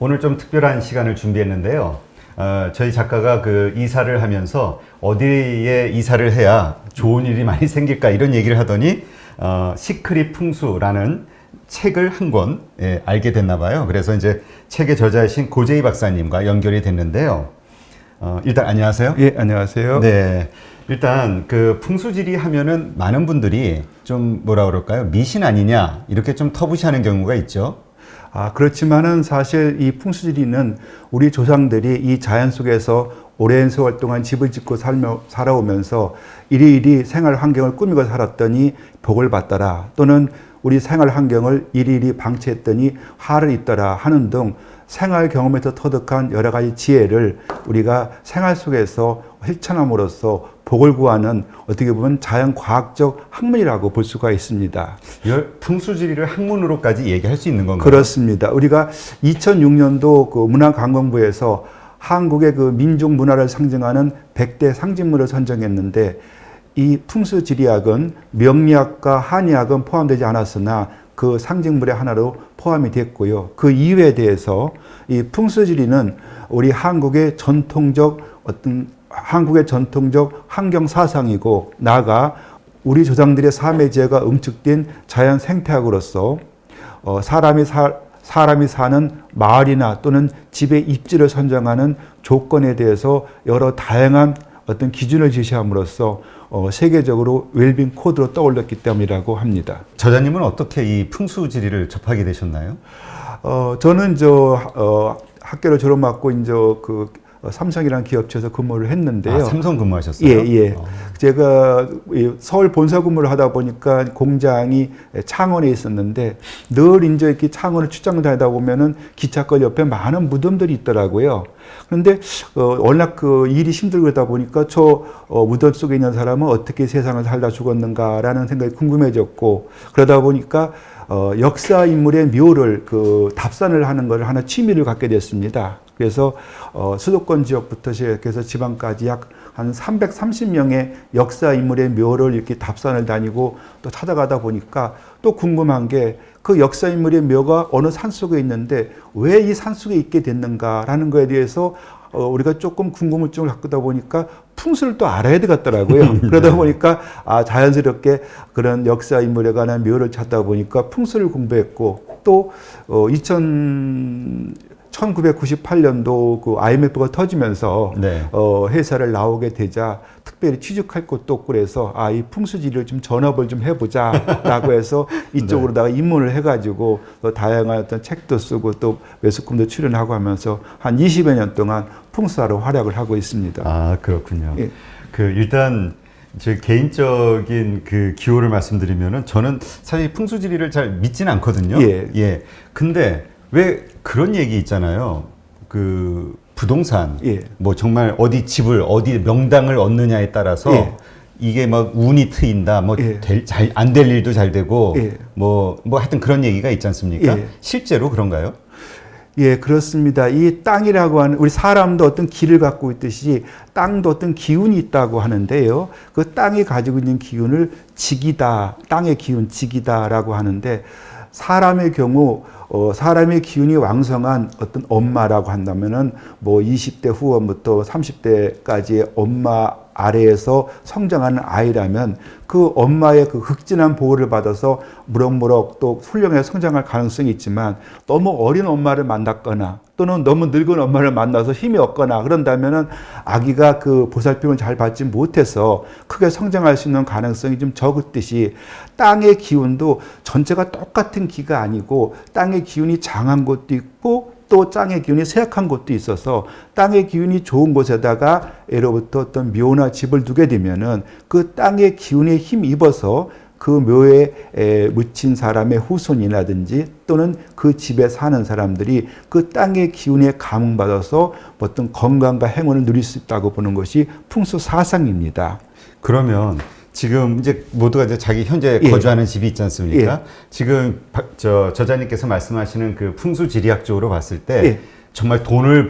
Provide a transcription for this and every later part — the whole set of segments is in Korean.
오늘 좀 특별한 시간을 준비했는데요. 저희 작가가 그 이사를 하면서 어디에 이사를 해야 좋은 일이 많이 생길까 이런 얘기를 하더니 시크릿 풍수라는 책을 한 권 알게 됐나 봐요. 그래서 이제 책의 저자이신 고재희 박사님과 연결이 됐는데요. 일단 안녕하세요. 예, 안녕하세요. 네. 일단 그 풍수지리 하면은 많은 분들이 좀 뭐라 그럴까요? 미신 아니냐 이렇게 좀 터부시하는 경우가 있죠. 그렇지만은 사실 이 풍수지리는 우리 조상들이 이 자연 속에서 오랜 세월 동안 집을 짓고 살아오면서 이리이리 생활 환경을 꾸미고 살았더니 복을 받더라, 또는 우리 생활 환경을 이리이리 방치했더니 화를 입더라 하는 등 생활 경험에서 터득한 여러 가지 지혜를 우리가 생활 속에서 실천함으로써 복을 구하는 어떻게 보면 자연과학적 학문이라고 볼 수가 있습니다. 풍수지리를 학문으로까지 얘기할 수 있는 건가요? 그렇습니다. 우리가 2006년도 그 문화관광부에서 한국의 그 민족 문화를 상징하는 100대 상징물을 선정했는데, 이 풍수지리학은 명리학과 한의학은 포함되지 않았으나 그 상징물의 하나로 포함이 됐고요. 그 이유에 대해서 이 풍수지리는 우리 한국의 전통적 환경 사상이고, 나아가 우리 조상들의 삶의 지혜가 응축된 자연 생태학으로서 사람이 사는 마을이나 또는 집의 입지를 선정하는 조건에 대해서 여러 다양한 어떤 기준을 제시함으로써 세계적으로 웰빙 코드로 떠올렸기 때문이라고 합니다. 저자님은 어떻게 이 풍수지리를 접하게 되셨나요? 저는 학교를 졸업하고 이제 삼성이라는 기업체에서 근무를 했는데요. 삼성 근무하셨어요? 예. 제가 서울 본사 근무를 하다 보니까 공장이 창원에 있었는데, 늘 이제 이렇게 창원을 출장 다니다 보면은 기차걸 옆에 많은 무덤들이 있더라고요. 그런데 워낙 그 일이 힘들고 그러다 보니까 무덤 속에 있는 사람은 어떻게 세상을 살다 죽었는가라는 생각이 궁금해졌고, 그러다 보니까 역사 인물의 묘를 답산을 하는 걸 하나 취미를 갖게 됐습니다. 그래서 수도권 지역부터 시작해서 지방까지 약 한 330명의 역사 인물의 묘를 이렇게 답산을 다니고 또 찾아가다 보니까 또 궁금한 게, 그 역사 인물의 묘가 어느 산속에 있는데 왜 이 산속에 있게 됐는가라는 거에 대해서 우리가 조금 궁금증을 갖다 보니까 풍수를 또 알아야 되겠더라고요. 그러다 보니까 자연스럽게 그런 역사 인물에 관한 묘를 찾다 보니까 풍수를 공부했고, 또 1998년도 그 IMF가 터지면서 회사를 나오게 되자 특별히 취직할 곳도 없고, 그래서 이 풍수지리를 좀 전업을 좀 해보자라고 해서 이쪽으로다가 입문을 해가지고 또 다양한 어떤 책도 쓰고 또 매스컴도 출연하고 하면서 한 20여 년 동안 풍수사로 활약을 하고 있습니다. 그렇군요. 예. 일단 제 개인적인 그 기호를 말씀드리면은, 저는 사실 풍수지리를 잘 믿지는 않거든요. 예. 근데 왜 그런 얘기 있잖아요. 그 부동산, 뭐 정말 어디 집을 어디 명당을 얻느냐에 따라서 이게 막 운이 트인다, 뭐 잘 안 될 일도 잘 되고, 뭐 하여튼 그런 얘기가 있지 않습니까? 실제로 그런가요? 예, 그렇습니다. 이 땅이라고 하는, 우리 사람도 어떤 기를 갖고 있듯이 땅도 어떤 기운이 있다고 하는데요. 그 땅이 가지고 있는 기운을 직이다, 땅의 기운 직이다라고 하는데, 사람의 경우 사람의 기운이 왕성한 어떤 엄마라고 한다면은 뭐 20대 후반부터 30대까지의 엄마 아래에서 성장하는 아이라면 그 엄마의 그 극진한 보호를 받아서 무럭무럭 또 훌륭하게 성장할 가능성이 있지만, 너무 어린 엄마를 만났거나 또는 너무 늙은 엄마를 만나서 힘이 없거나 그런다면은 아기가 그 보살핌을 잘 받지 못해서 크게 성장할 수 있는 가능성이 좀 적었듯이, 땅의 기운도 전체가 똑같은 기가 아니고 땅의 기운이 장한 곳도 있고 또 땅의 기운이 쇠약한 곳도 있어서, 땅의 기운이 좋은 곳에다가 예로부터 어떤 묘나 집을 두게 되면은 그 땅의 기운에 힘입어서 그 묘에 묻힌 사람의 후손이라든지 또는 그 집에 사는 사람들이 그 땅의 기운에 감흥받아서 어떤 건강과 행운을 누릴 수 있다고 보는 것이 풍수 사상입니다. 그러면 지금 이제 모두가 이제 자기 현재 거주하는 집이 있지 않습니까? 지금 저자님께서 말씀하시는 그 풍수지리학적으로 봤을 때 정말 돈을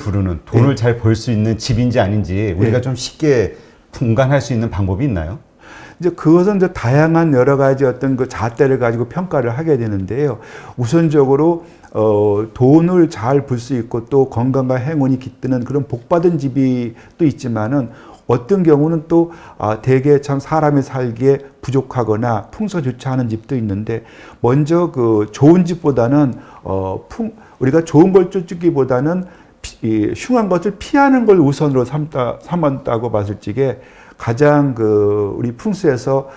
잘 벌 수 있는 집인지 아닌지 우리가 좀 쉽게 분간할 수 있는 방법이 있나요? 이제 그것은 이제 다양한 여러 가지 어떤 그 잣대를 가지고 평가를 하게 되는데요. 우선적으로 돈을 잘 벌 수 있고 또 건강과 행운이 깃드는 그런 복받은 집이 또 있지만은 어떤 경우는 또 대개 참 사람이 살기에 부족하거나 풍서주차하는 집도 있는데 먼저 그 좋은 집보다는 우리가 좋은 걸 쫓기보다는 흉한 것을 피하는 걸 우선으로 삼았다고 봤을 적에 가장 우리 풍수에서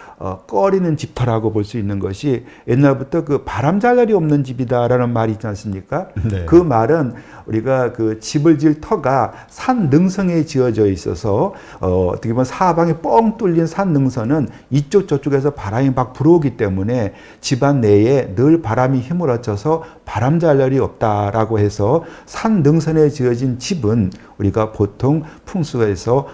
꺼리는 집터라고 볼 수 있는 것이 옛날부터 그 바람잘날이 없는 집이다라는 말이 있지 않습니까? 네. 그 말은 우리가 그 집을 지을 터가 산 능성에 지어져 있어서 어떻게 보면 사방에 뻥 뚫린 산 능선은 이쪽 저쪽에서 바람이 막 불어오기 때문에 집안 내에 늘 바람이 휘몰아쳐서 바람잘날이 없다라고 해서 산 능선에 지어진 집은 우리가 보통 풍수에서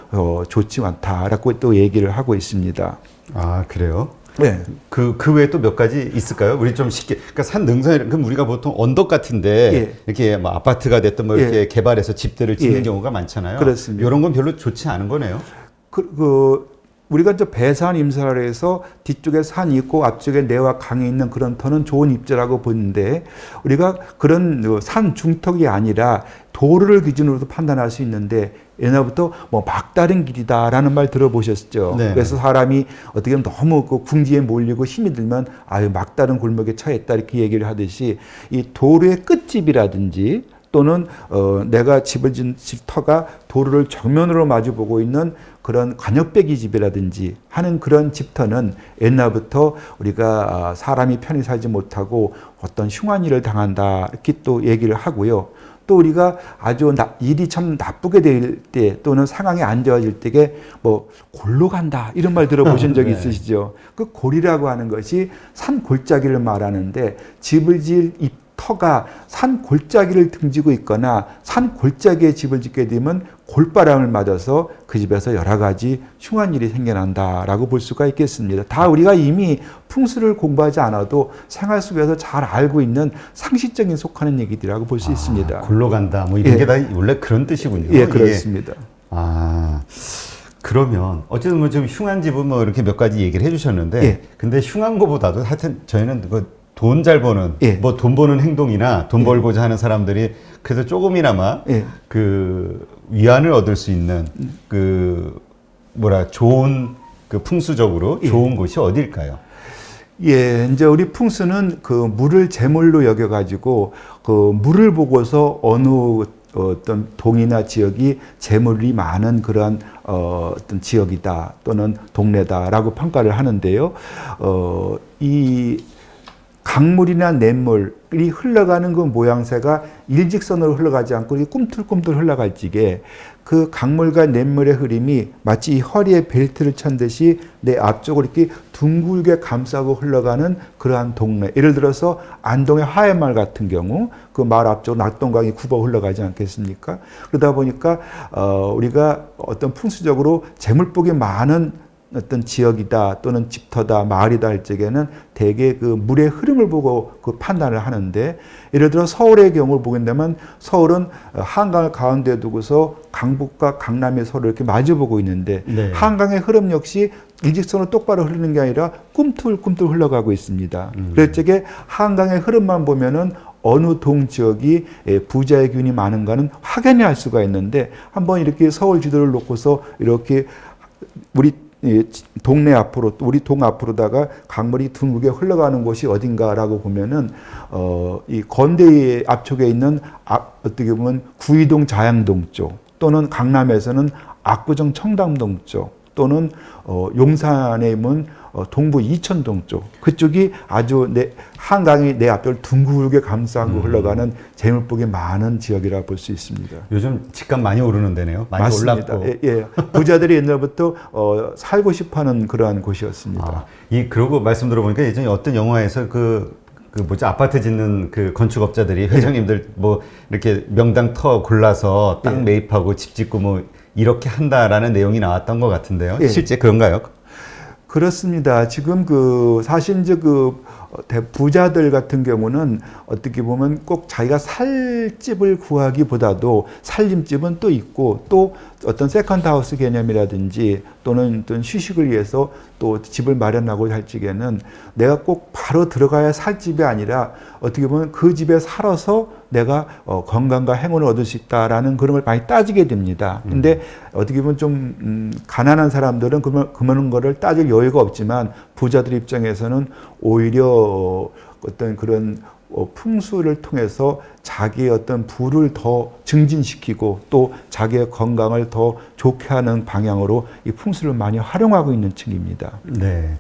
좋지 않다라고 또 얘기를 하고 있습니다. 아, 그래요? 네. 그 외에 또 몇 가지 있을까요? 우리 좀 쉽게, 그러니까 산 능선, 그럼 우리가 보통 언덕 같은데 예. 이렇게 뭐 아파트가 됐든 뭐 이렇게 개발해서 집들을 짓는 경우가 많잖아요. 그렇습니다. 이런 건 별로 좋지 않은 거네요. 우리가 이제 배산 임사를 해서 뒤쪽에 산이 있고 앞쪽에 내와 강이 있는 그런 터는 좋은 입지라고 보는데 우리가 그런 산 중턱이 아니라 도로를 기준으로도 판단할 수 있는데 옛날부터 뭐 막다른 길이다라는 말 들어보셨죠. 네. 그래서 사람이 어떻게 보면 너무 그 궁지에 몰리고 힘이 들면 아유 막다른 골목에 처했다 이렇게 얘기를 하듯이 이 도로의 끝집이라든지 또는 내가 집을 지은 집터가 도로를 정면으로 마주보고 있는 그런 관역배기 집이라든지 하는 그런 집터는 옛날부터 우리가 사람이 편히 살지 못하고 어떤 흉한 일을 당한다 이렇게 또 얘기를 하고요. 또 우리가 아주 일이 참 나쁘게 될 때 또는 상황이 안 좋아질 때에 뭐 골로 간다 이런 말 들어보신 적 네. 있으시죠? 그 골이라고 하는 것이 산 골짜기를 말하는데 집을 지을 이 터가 산 골짜기를 등지고 있거나 산 골짜기에 집을 짓게 되면 골바람을 맞아서 그 집에서 여러 가지 흉한 일이 생겨난다라고 볼 수가 있겠습니다. 다 우리가 이미 풍수를 공부하지 않아도 생활 속에서 잘 알고 있는 상식적인 속하는 얘기들이라고 볼 수 있습니다. 골로 간다. 뭐 이런 게 다 원래 그런 뜻이군요. 예, 그렇습니다. 그러면 어쨌든 뭐 좀 흉한 집은 뭐 이렇게 몇 가지 얘기를 해주셨는데, 예. 근데 흉한 거보다도 하여튼 저희는 돈 잘 버는, 예. 뭐 돈 버는 행동이나 돈 벌고자 하는 사람들이 그래도 조금이나마 예. 그 위안을 얻을 수 있는 좋은 그 풍수적으로 좋은 곳이 어딜까요? 예, 이제 우리 풍수는 그 물을 제물로 여겨가지고 그 물을 보고서 어느 어떤 동이나 지역이 재물이 많은 그러한 어떤 지역이다 또는 동네다라고 평가를 하는데요. 이 강물이나 냇물이 흘러가는 그 모양새가 일직선으로 흘러가지 않고 이렇게 꿈틀꿈틀 흘러갈 적에 그 강물과 냇물의 흐름이 마치 이 허리에 벨트를 찬 듯이 내 앞쪽으로 이렇게 둥글게 감싸고 흘러가는 그러한 동네. 예를 들어서 안동의 하회마을 같은 경우 그 마을 앞쪽으로 낙동강이 굽어 흘러가지 않겠습니까? 그러다 보니까 우리가 어떤 풍수적으로 재물복이 많은 어떤 지역이다 또는 집터다 마을이다 할 적에는 대개 그 물의 흐름을 보고 그 판단을 하는데 예를 들어 서울의 경우를 보게 되면 서울은 한강을 가운데 두고서 강북과 강남이 서로 이렇게 마주보고 있는데 네. 한강의 흐름 역시 일직선으로 똑바로 흐르는 게 아니라 꿈틀꿈틀 흘러가고 있습니다. 그럴 적에 한강의 흐름만 보면은 어느 동 지역이 부자의 균이 많은가는 확연히 알 수가 있는데 한번 이렇게 서울 지도를 놓고서 이렇게 우리 동네 앞으로 또 우리 동 앞으로다가 강물이 둥글게 흘러가는 곳이 어딘가라고 보면은 이 건대의 앞쪽에 있는 어떻게 보면 구이동 자양동 쪽 또는 강남에서는 압구정 청담동 쪽 또는 용산에 있는 동부 이천동 쪽 그쪽이 아주 한강이 내 앞을 둥글게 감싸고 흘러가는 재물복이 많은 지역이라 볼 수 있습니다. 요즘 집값 많이 오르는 데네요. 많이 맞습니다. 올랐고. 예. 부자들이 옛날부터 살고 싶어하는 그러한 곳이었습니다. 그러고 말씀 들어보니까 예전에 어떤 영화에서 아파트 짓는 그 건축업자들이 회장님들 뭐 이렇게 명당 터 골라서 땅 매입하고 집 짓고 뭐 이렇게 한다라는 내용이 나왔던 것 같은데요. 예. 실제 그런가요? 그렇습니다. 지금 사실 이제 부자들 같은 경우는 어떻게 보면 꼭 자기가 살 집을 구하기보다도 살림집은 또 있고 또 어떤 세컨드 하우스 개념이라든지 또는 어떤 휴식을 위해서 또 집을 마련하고 할 적에는 내가 꼭 바로 들어가야 살 집이 아니라 어떻게 보면 그 집에 살아서 내가 건강과 행운을 얻을 수 있다라는 그런 걸 많이 따지게 됩니다. 근데 어떻게 보면 좀 가난한 사람들은 그런 거를 따질 여유가 없지만 부자들 입장에서는 오히려 어떤 그런 풍수를 통해서 자기의 어떤 부를 더 증진시키고 또 자기의 건강을 더 좋게 하는 방향으로 이 풍수를 많이 활용하고 있는 층입니다. 네.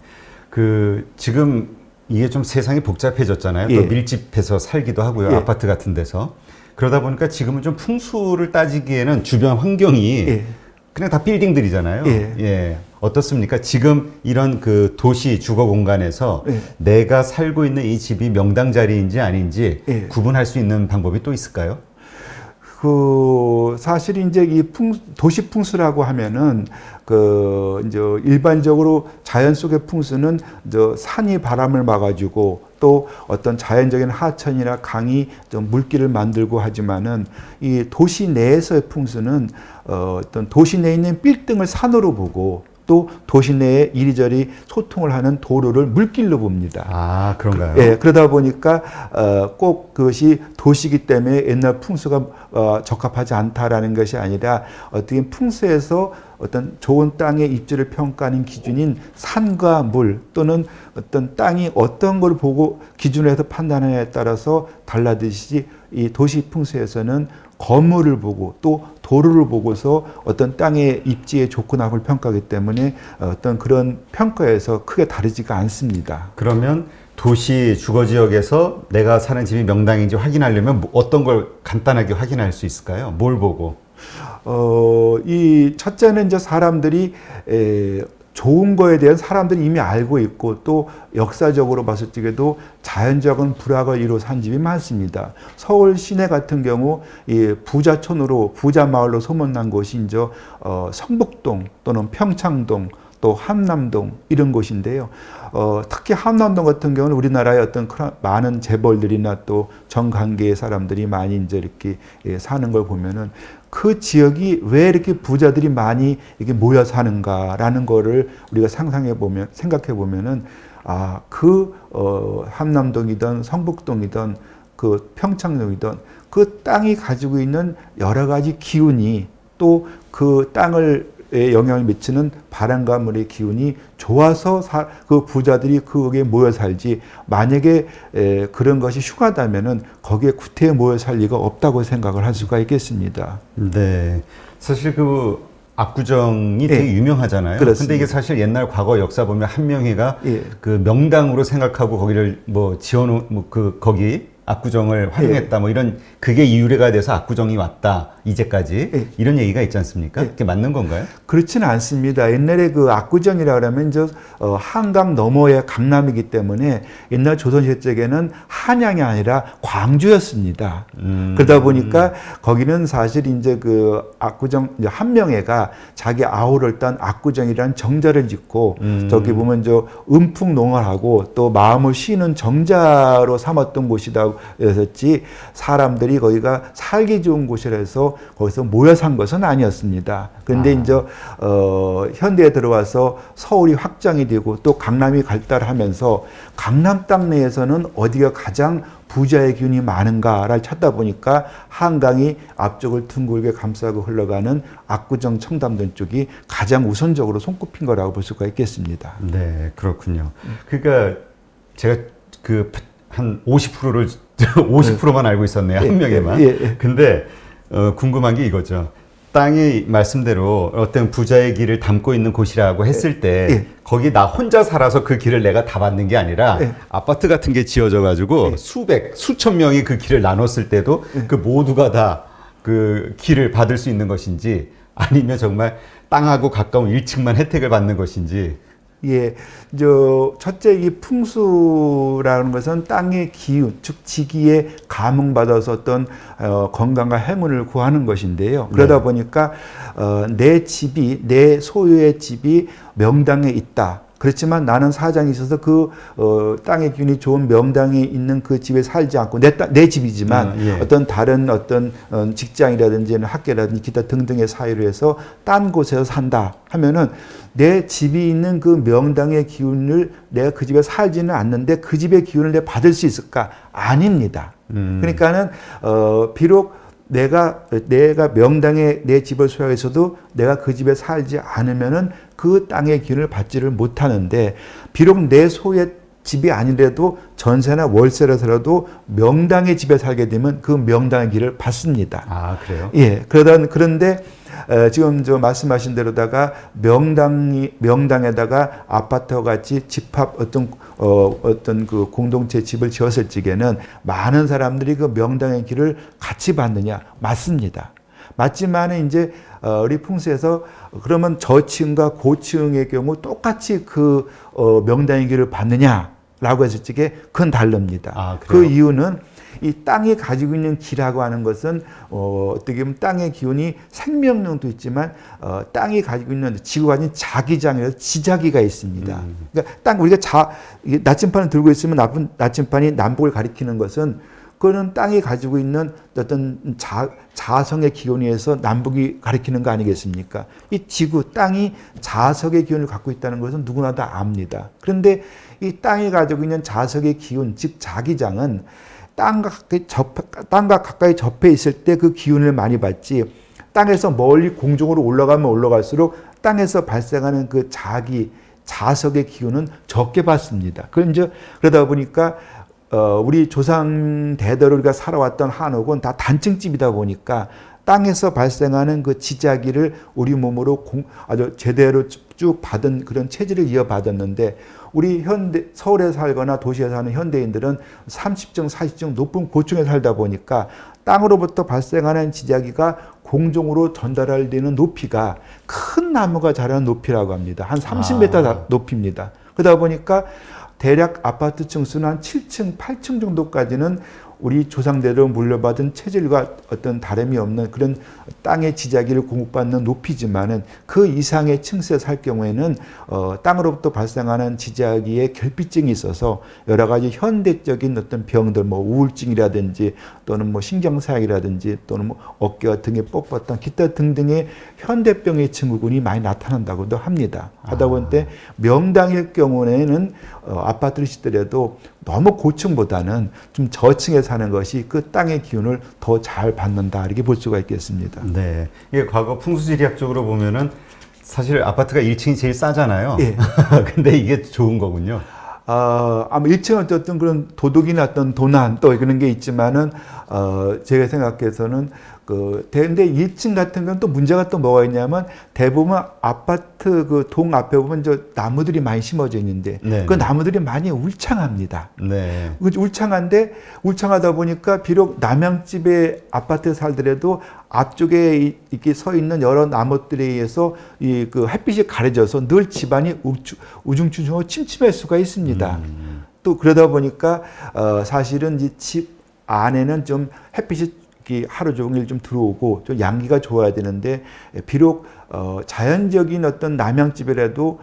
지금 이게 좀 세상이 복잡해졌잖아요. 예. 또 밀집해서 살기도 하고요. 예. 아파트 같은 데서. 그러다 보니까 지금은 좀 풍수를 따지기에는 주변 환경이 예. 그냥 다 빌딩들이잖아요. 예. 예. 어떻습니까? 지금 이런 그 도시 주거 공간에서 예. 내가 살고 있는 이 집이 명당 자리인지 아닌지 예. 구분할 수 있는 방법이 또 있을까요? 사실 이제 이 도시 풍수라고 하면은 이제 일반적으로 자연 속의 풍수는 산이 바람을 막아주고 또 어떤 자연적인 하천이나 강이 좀 물길을 만들고 하지만은 이 도시 내에서의 풍수는 어떤 도시 내에 있는 빌딩을 산으로 보고 또 도시 내에 이리저리 소통을 하는 도로를 물길로 봅니다. 아, 그런가요? 예, 그러다 보니까 꼭 그것이 도시이기 때문에 옛날 풍수가 적합하지 않다라는 것이 아니라 어떻게 풍수에서 어떤 좋은 땅의 입지를 평가하는 기준인 산과 물 또는 어떤 땅이 어떤 걸 보고 기준으로 해서 판단하느냐에 따라서 달라듯이 이 도시 풍수에서는 건물을 보고 또 도로를 보고서 어떤 땅의 입지에 좋고 나쁠 평가하기 때문에 어떤 그런 평가에서 크게 다르지가 않습니다. 그러면 도시 주거 지역에서 내가 사는 집이 명당인지 확인하려면 어떤 걸 간단하게 확인할 수 있을까요? 뭘 보고? 이 첫째는 이제 사람들이 좋은 거에 대한 사람들이 이미 알고 있고 또 역사적으로 봤을 적에도 자연적인 불화가 이루어 산 집이 많습니다. 서울 시내 같은 경우 이 부자촌으로 부자 마을로 소문난 곳이 이제 성북동 또는 평창동 또 함남동 이런 곳인데요. 특히 함남동 같은 경우는 우리나라의 어떤 많은 재벌들이나 또 정관계의 사람들이 많이 이제 이렇게 사는 걸 보면은 그 지역이 왜 이렇게 부자들이 많이 이렇게 모여 사는가라는 거를 우리가 생각해 보면은 함남동이든 성북동이든 그 평창동이든 그 땅이 가지고 있는 여러 가지 기운이 또 그 땅을 영향을 미치는 바람과 물의 기운이 좋아서 그 부자들이 거기에 모여 살지 만약에 그런 것이 흉하다면은 거기에 구태에 모여 살 리가 없다고 생각을 할 수가 있겠습니다. 네, 사실 그 압구정이 되게 유명하잖아요. 그런데 이게 사실 옛날 과거 역사 보면 한명회가 그 명당으로 생각하고 거기를 뭐 지어놓은 거기 압구정을 활용했다 뭐 이런 그게 이유래가 돼서 압구정이 왔다 이제까지 이런 얘기가 있지 않습니까? 그게 맞는 건가요? 그렇지는 않습니다. 옛날에 그 압구정이라 그러면 한강 너머의 강남이기 때문에 옛날 조선시대 쪽에는 한양이 아니라 광주였습니다. 그러다 보니까 거기는 사실 이제 그 압구정 한명회가 자기 아우를 딴 압구정이라는 정자를 짓고 저기 보면 음풍농활하고 또 마음을 쉬는 정자로 삼았던 곳이다. 였었지 사람들이 거기가 살기 좋은 곳이라서 거기서 모여 산 것은 아니었습니다. 그런데 이제 현대에 들어와서 서울이 확장이 되고 또 강남이 발달하면서 강남 땅 내에서는 어디가 가장 부자의 기운이 많은가를 찾다 보니까 한강이 앞쪽을 둥글게 감싸고 흘러가는 압구정 청담동 쪽이 가장 우선적으로 손꼽힌 거라고 볼 수가 있겠습니다. 네, 그렇군요. 그러니까 제가 한 50%를 50%만 알고 있었네요. 한 명에만. 근데 궁금한 게 이거죠. 땅이 말씀대로 어떤 부자의 길을 담고 있는 곳이라고 했을 때 거기 나 혼자 살아서 그 길을 내가 다 받는 게 아니라 아파트 같은 게 지어져 가지고 수천 명이 그 길을 나눴을 때도 그 모두가 다 그 길을 받을 수 있는 것인지 아니면 정말 땅하고 가까운 1층만 혜택을 받는 것인지. 예, 첫째 이 풍수라는 것은 땅의 기운, 즉 지기에 감흥받아서 어떤 건강과 행운을 구하는 것인데요. 그러다 보니까 내 소유의 집이 명당에 있다. 그렇지만 나는 사정이 있어서 그 땅의 기운이 좋은 명당에 있는 그 집에 살지 않고 내 집이지만 예. 어떤 다른 어떤 직장이라든지 학교라든지 기타 등등의 사유로 해서 딴 곳에서 산다 하면은 내 집이 있는 그 명당의 기운을 내가 그 집에 살지는 않는데 그 집의 기운을 내가 받을 수 있을까? 아닙니다. 그러니까는 비록 내가 명당에 내 집을 소유해서도 내가 그 집에 살지 않으면은 그 땅의 기운을 받지를 못하는데, 비록 내 소유의 집이 아니라도 전세나 월세라서라도 명당의 집에 살게 되면 그 명당의 길을 받습니다. 아, 그래요? 예. 그런데 지금 저 말씀하신 대로다가 명당에다가 아파트와 같이 집합 어떤 그 공동체 집을 지었을 적에는 많은 사람들이 그 명당의 길을 같이 받느냐? 맞습니다. 맞지만은 이제 우리 풍수에서 그러면 저층과 고층의 경우 똑같이 그 명당의 길을 받느냐라고 했을 적에 그건 다릅니다. 아, 그 이유는 이 땅이 가지고 있는 기라고 하는 것은 어떻게 보면 땅의 기운이 생명력도 있지만 땅이 가지고 있는 지구가 가진 자기장이라서 지자기가 있습니다. 그러니까 우리가 나침판을 들고 있으면 나침판이 남북을 가리키는 것은 그거는 땅이 가지고 있는 어떤 자성의 기운에 의해서 남북이 가리키는 거 아니겠습니까? 이 지구, 땅이 자석의 기운을 갖고 있다는 것은 누구나 다 압니다. 그런데 이 땅이 가지고 있는 자석의 기운, 즉 자기장은 땅과 가까이 접해 있을 때 그 기운을 많이 받지, 땅에서 멀리 공중으로 올라가면 올라갈수록 땅에서 발생하는 그 자석의 기운은 적게 받습니다. 그러다 보니까 우리 조상 대대로 우리가 살아왔던 한옥은 다 단층집이다 보니까 땅에서 발생하는 그 지자기를 우리 몸으로 아주 제대로 쭉 받은 그런 체질을 이어받았는데, 우리 서울에 살거나 도시에 사는 현대인들은 30층, 40층 높은 고층에 살다 보니까 땅으로부터 발생하는 지자기가 공중으로 전달되는 높이가 큰 나무가 자라는 높이라고 합니다. 한 30m 높이입니다. 그러다 보니까 대략 아파트 층수는 한 7층, 8층 정도까지는 우리 조상대로 물려받은 체질과 어떤 다름이 없는 그런 땅의 지자기를 공급받는 높이지만은 그 이상의 층수에 살 경우에는 땅으로부터 발생하는 지자기에 결핍증이 있어서 여러 가지 현대적인 어떤 병들, 뭐 우울증이라든지 또는 뭐 신경사약이라든지 또는 뭐 어깨와 등에 뻣뻣한 기타 등등의 현대병의 증후군이 많이 나타난다고도 합니다. 하다 보니 명당일 경우에는 아파트를 짓더라도 너무 고층보다는 좀 저층에 사는 것이 그 땅의 기운을 더 잘 받는다, 이렇게 볼 수가 있겠습니다. 네. 이게 과거 풍수지리학적으로 보면은 사실 아파트가 1층이 제일 싸잖아요. 예. 근데 이게 좋은 거군요. 아마 1층은 어떤 그런 도둑이나 어떤 도난 또 그런 게 있지만은, 제가 생각해서는 근데 1층 같은 건 또 문제가 또 뭐가 있냐면, 대부분 아파트 그 동 앞에 보면 나무들이 많이 심어져 있는데, 네. 그 나무들이 많이 울창합니다. 네. 울창하다 보니까 비록 남양집에 아파트에 살더라도 앞쪽에 이렇게 서 있는 여러 나무들에 의해서 그 햇빛이 가려져서 늘 집안이 우중충하고 침침할 수가 있습니다. 또 그러다 보니까 사실은 이 집 안에는 좀 햇빛이 하루 종일 좀 들어오고 좀 양기가 좋아야 되는데, 비록 자연적인 어떤 남양집이라도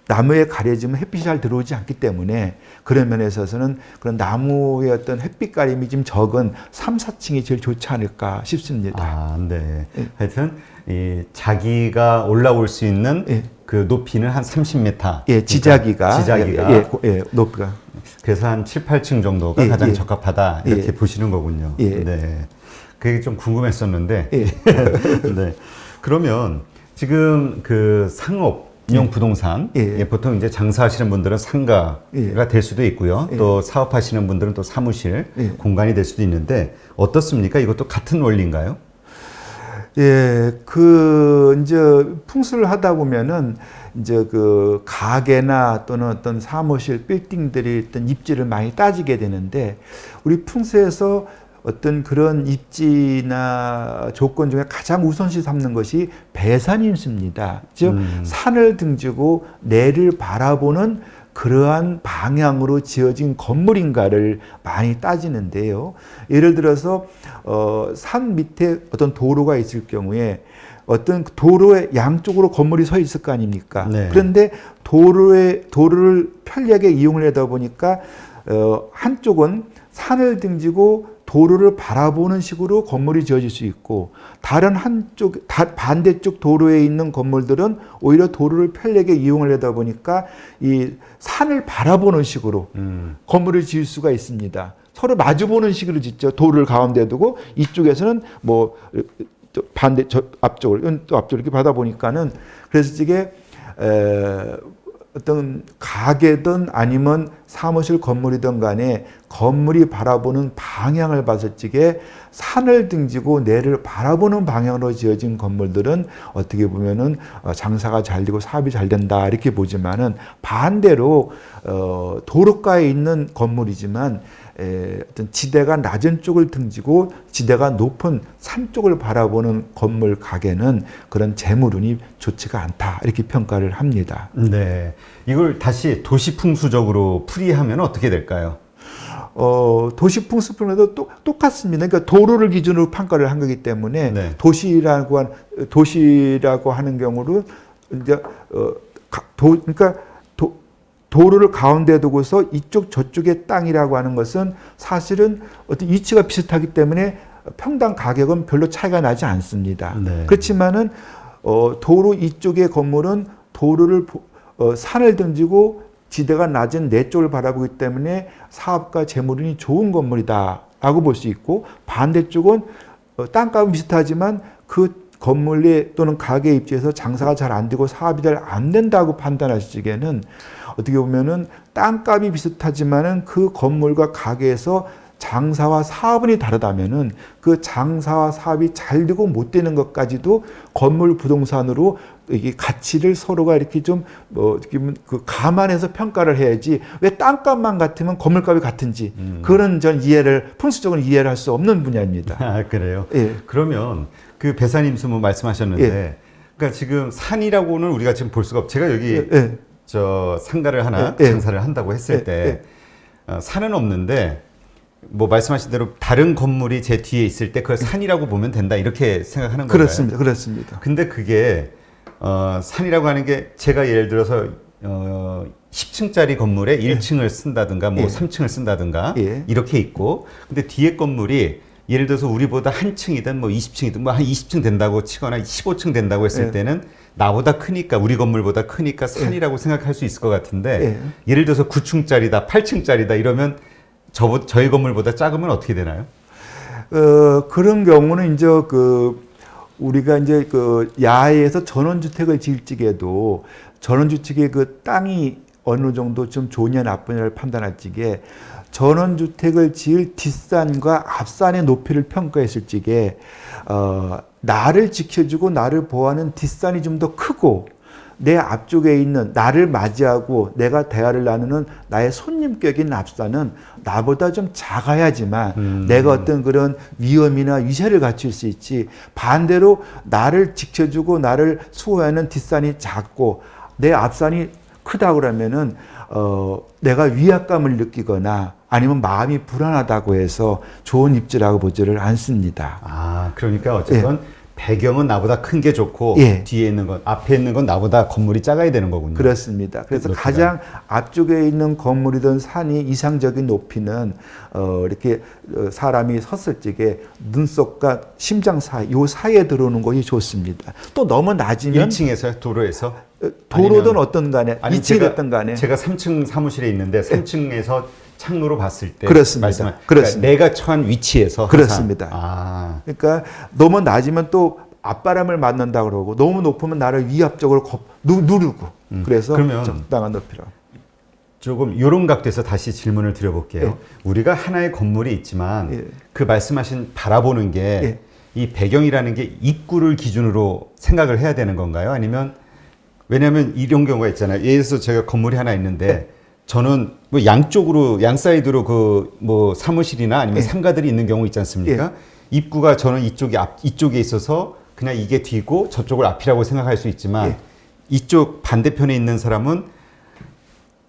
나무에 가려지면 햇빛이 잘 들어오지 않기 때문에 그런 면에 있어서는 그런 나무의 어떤 햇빛 가림이 좀 적은 3, 4층이 제일 좋지 않을까 싶습니다. 아, 네. 하여튼 자기가 올라올 수 있는 그 높이는 한 30m. 예, 지자기가 높이가. 그래서 한 7, 8층 정도가 가장 적합하다, 이렇게 보시는 거군요. 네. 그게 좀 궁금했었는데. 네. 그러면 지금 그 상업용 부동산, 보통 이제 장사하시는 분들은 상가가 될 수도 있고요. 또 사업하시는 분들은 또 사무실 공간이 될 수도 있는데, 어떻습니까? 이것도 같은 원리인가요? 예, 이제 풍수를 하다 보면은 이제 그 가게나 또는 어떤 사무실, 빌딩들이 어떤 입지를 많이 따지게 되는데, 우리 풍수에서 어떤 그런 입지나 조건 중에 가장 우선시 삼는 것이 배산임수입니다. 즉, 산을 등지고 내를 바라보는 그러한 방향으로 지어진 건물인가를 많이 따지는데요. 예를 들어서 산 밑에 어떤 도로가 있을 경우에 어떤 도로의 양쪽으로 건물이 서 있을 거 아닙니까? 네. 그런데 도로를 편리하게 이용을 하다 보니까 한쪽은 산을 등지고 도로를 바라보는 식으로 건물이 지어질 수 있고 다른 한쪽 반대쪽 도로에 있는 건물들은 오히려 도로를 편리하게 이용을 하다 보니까 이 산을 바라보는 식으로 건물을 지을 수가 있습니다. 서로 마주보는 식으로 짓죠. 도로를 가운데 두고 이쪽에서는 뭐 반대 앞쪽을 또 앞쪽을 이렇게 받아보니까는 그래서 이게 어떤 가게든 아니면 사무실 건물이든 간에 건물이 바라보는 방향을 봤을 적에 산을 등지고 내를 바라보는 방향으로 지어진 건물들은 어떻게 보면은 장사가 잘 되고 사업이 잘 된다 이렇게 보지만은 반대로 도로가에 있는 건물이지만 어떤 지대가 낮은 쪽을 등지고 지대가 높은 산 쪽을 바라보는 건물 가게는 그런 재물운이 좋지가 않다 이렇게 평가를 합니다. 네, 이걸 다시 도시풍수적으로 풀이하면 어떻게 될까요? 도시풍수품에도 똑같습니다. 그러니까 도로를 기준으로 평가를 한 거기 때문에 네. 도시라고 하는 경우는 이제 그러니까 도로를 가운데 두고서 이쪽 저쪽의 땅이라고 하는 것은 사실은 어떤 위치가 비슷하기 때문에 평당 가격은 별로 차이가 나지 않습니다. 네. 그렇지만은 도로 이쪽의 건물은 도로를 산을 등지고 지대가 낮은 내 쪽을 바라보기 때문에 사업과 재물운이 좋은 건물이다라고 볼 수 있고 반대쪽은 땅값은 비슷하지만 그 건물에 또는 가게 입지에서 장사가 잘 안 되고 사업이 잘 안 된다고 판단하실 적에는 어떻게 보면은 땅값이 비슷하지만은 그 건물과 가게에서 장사와 사업이 다르다면은 그 장사와 사업이 잘 되고 못 되는 것까지도 건물 부동산으로 이게 가치를 서로가 이렇게 좀 그 감안해서 평가를 해야지 왜 땅값만 같으면 건물값이 같은지 그런 전 풍수적으로 이해를 할 수 없는 분야입니다. 아, 그래요? 예. 그러면 그 배사님 스무 말씀하셨는데, 예. 그러니까 지금 산이라고는 우리가 지금 볼 수가 제가 여기 예. 저 상가를 하나 예. 장사를 한다고 했을 예. 때 산은 없는데 뭐 말씀하신 대로 다른 건물이 제 뒤에 있을 때 그걸 산이라고 보면 된다 이렇게 생각하는 건가요? 그렇습니다. 그렇습니다. 근데 그게 산이라고 하는 게 제가 예를 들어서 10층짜리 건물에 1층을 쓴다든가 뭐 예. 3층을 쓴다든가 예. 이렇게 있고 근데 뒤에 건물이 예를 들어서 우리보다 한 층이든 뭐 20층이든 뭐 한 20층 된다고 치거나 15층 된다고 했을 예. 때는 나보다 크니까 우리 건물보다 크니까 산이라고 생각할 수 있을 것 같은데 예를 들어서 9층짜리다 8층짜리다 이러면 저희 건물보다 작으면 어떻게 되나요? 그런 경우는 이제 우리가 이제 야외에서 전원주택을 지을 적에도 전원주택의 그 땅이 어느 정도 좀 좋으냐 나쁘냐를 판단할 적에 전원주택을 지을 뒷산과 앞산의 높이를 평가했을 적에 나를 지켜주고 나를 보호하는 뒷산이 좀 더 크고 내 앞쪽에 있는 나를 맞이하고 내가 대화를 나누는 나의 손님격인 앞산은 나보다 좀 작아야지만 내가 어떤 그런 위험이나 위세를 갖출 수 있지 반대로 나를 지켜주고 나를 수호하는 뒷산이 작고 내 앞산이 크다 그러면은 내가 위압감을 느끼거나 아니면 마음이 불안하다고 해서 좋은 입지라고 보지를 않습니다. 아, 그러니까 어쨌든 배경은 나보다 큰 게 좋고 뒤에 있는 건 앞에 있는 건 나보다 건물이 작아야 되는 거군요. 그렇습니다. 그래서 높이가. 가장 앞쪽에 있는 건물이든 산이 이상적인 높이는 이렇게 사람이 섰을 적에 눈썹과 심장 사이 요 사이에 들어오는 것이 좋습니다. 또 너무 낮으면 1층에서요? 도로에서? 도로든 어떤 간에 아니 2층이 됐든 간에 제가 3층 사무실에 있는데 3층에서 창로로 봤을 때 그렇습니다. 그러니까 내가 처한 위치에서 그렇습니다. 아. 그러니까 너무 낮으면 또 앞바람을 맞는다 그러고 너무 높으면 나를 위압적으로 누르고 그래서 그러면 적당한 높이로 조금 이런 각도에서 다시 질문을 드려볼게요. 우리가 하나의 건물이 있지만 그 말씀하신 바라보는 게 이 배경이라는 게 입구를 기준으로 생각을 해야 되는 건가요? 아니면 왜냐하면 이런 경우가 있잖아요. 예를 들어서 제가 건물이 하나 있는데 저는 뭐 양쪽으로 양 사이드로 그 뭐 사무실이나 아니면 상가들이 있는 경우 있지 않습니까? 입구가 저는 이쪽에 있어서 그냥 이게 뒤고 저쪽을 앞이라고 생각할 수 있지만 이쪽 반대편에 있는 사람은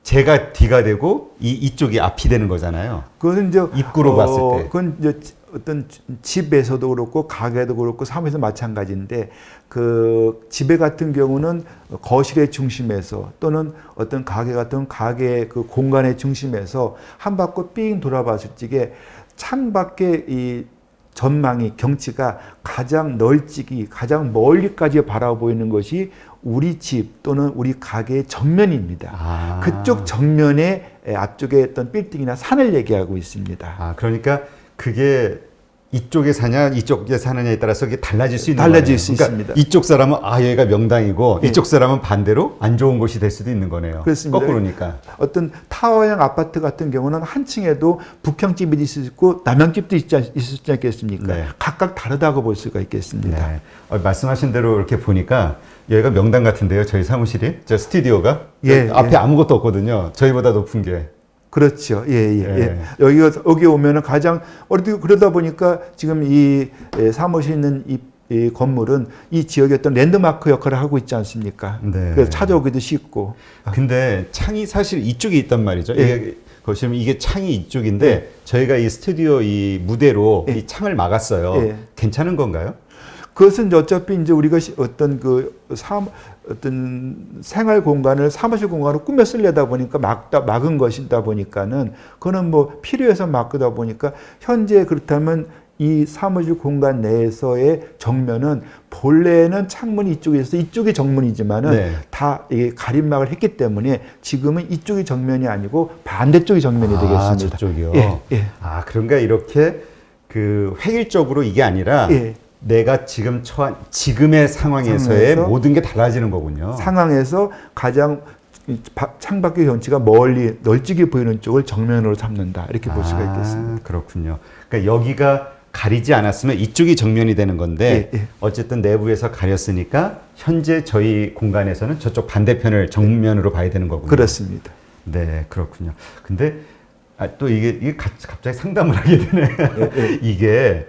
제가 뒤가 되고 이쪽이 앞이 되는 거잖아요. 그건 이제 입구로 봤을 때. 그건 이제 어떤 집에서도 그렇고 가게도 그렇고 사무실에서 마찬가지인데 그 집에 같은 경우는 거실의 중심에서 또는 어떤 가게 같은 가게의 그 공간의 중심에서 한 바퀴 삥 돌아봤을 적에 창밖에 이 전망이 경치가 가장 널찍이 가장 멀리까지 바라보이는 것이 우리 집 또는 우리 가게의 정면입니다. 그쪽 정면에 앞쪽에 어떤 빌딩이나 산을 얘기하고 있습니다. 그러니까 그게 이쪽에 사냐 이쪽에 사느냐에 따라서 그게 달라질 수 있는 달라질 거네요. 수 그러니까 있습니다. 이쪽 사람은 여기가 명당이고 예. 이쪽 사람은 반대로 안 좋은 곳이 될 수도 있는 거네요. 그렇습니다. 거꾸로니까. 어떤 타워형 아파트 같은 경우는 한 층에도 북형집이 있을 수 있고 남형집도 있지 않겠습니까? 네. 각각 다르다고 볼 수가 있겠습니다. 네. 말씀하신 대로 이렇게 보니까 여기가 명당 같은데요. 저희 사무실이 저 스튜디오가 예, 앞에 예. 아무것도 없거든요. 저희보다 높은 게. 그렇죠. 예. 예. 여기 오면은 가장 그러다 보니까 지금 이 사무실 있는 이 건물은 이 지역의 어떤 랜드마크 역할을 하고 있지 않습니까? 네. 그래서 찾아오기도 쉽고. 근데 창이 사실 이쪽에 있단 말이죠. 예. 이게 보시면 이게 창이 이쪽인데 저희가 이 스튜디오 이 무대로 예. 이 창을 막았어요. 예. 괜찮은 건가요? 그것은 어차피 이제 우리가 어떤 어떤 생활 공간을 사무실 공간으로 꾸며 쓰려다 보니까 막은 것이다 보니까는 그거는 뭐 필요해서 막다 보니까 현재 그렇다면 이 사무실 공간 내에서의 정면은 본래는 창문이 이쪽에 있어서 이쪽이 정문이지만은 네. 다 이게 가림막을 했기 때문에 지금은 이쪽이 정면이 아니고 반대쪽이 정면이 되겠습니다. 저쪽이요. 예, 예. 그런가 이렇게 그 획일적으로 이게 아니라 예. 내가 지금 처한 지금의 상황에서의 모든 게 달라지는 거군요. 상황에서 가장 창밖의 경치가 멀리 널찍이 보이는 쪽을 정면으로 삼는다 이렇게 볼 수가 있겠습니다. 그렇군요. 그러니까 여기가 가리지 않았으면 이쪽이 정면이 되는 건데 예, 예. 어쨌든 내부에서 가렸으니까 현재 저희 공간에서는 저쪽 반대편을 정면으로 봐야 되는 거군요. 그렇습니다. 네, 그렇군요. 근데 또 이게 갑자기 상담을 하게 되네. 이게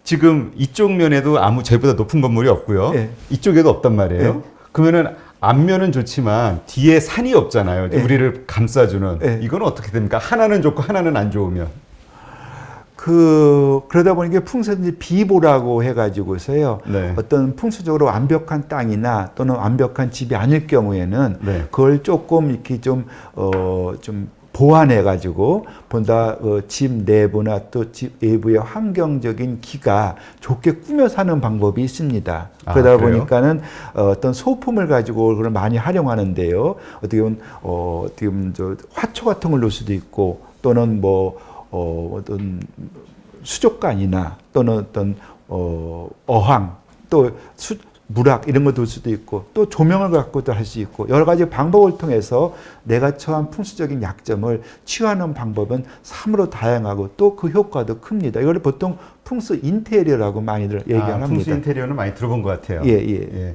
지금 이쪽 면에도 저희보다 높은 건물이 없고요. 예. 이쪽에도 없단 말이에요. 예. 그러면은 앞면은 좋지만 뒤에 산이 없잖아요. 예. 우리를 감싸주는. 예. 이건 어떻게 됩니까? 하나는 좋고 하나는 안 좋으면. 그러다 보니까 풍수지 비보라고 해가지고서요. 네. 어떤 풍수적으로 완벽한 땅이나 또는 완벽한 집이 아닐 경우에는 네. 그걸 조금 이렇게 좀 보완해가지고 보다 집 내부나 또 집 외부의 환경적인 기가 좋게 꾸며 사는 방법이 있습니다. 그러다 그래요? 보니까는 어떤 소품을 가지고 그걸 많이 활용하는데요. 어떻게 보면 저 화초 같은 걸 넣을 수도 있고 또는 어떤 수족관이나 또는 어떤 어항 또 무락 이런 거 둘 수도 있고 또 조명을 갖고도 할 수 있고 여러 가지 방법을 통해서 내가 처한 풍수적인 약점을 치유하는 방법은 참으로 다양하고 또 그 효과도 큽니다. 이걸 보통 풍수 인테리어라고 많이들 얘기합니다. 풍수 인테리어는 많이 들어본 것 같아요. 예.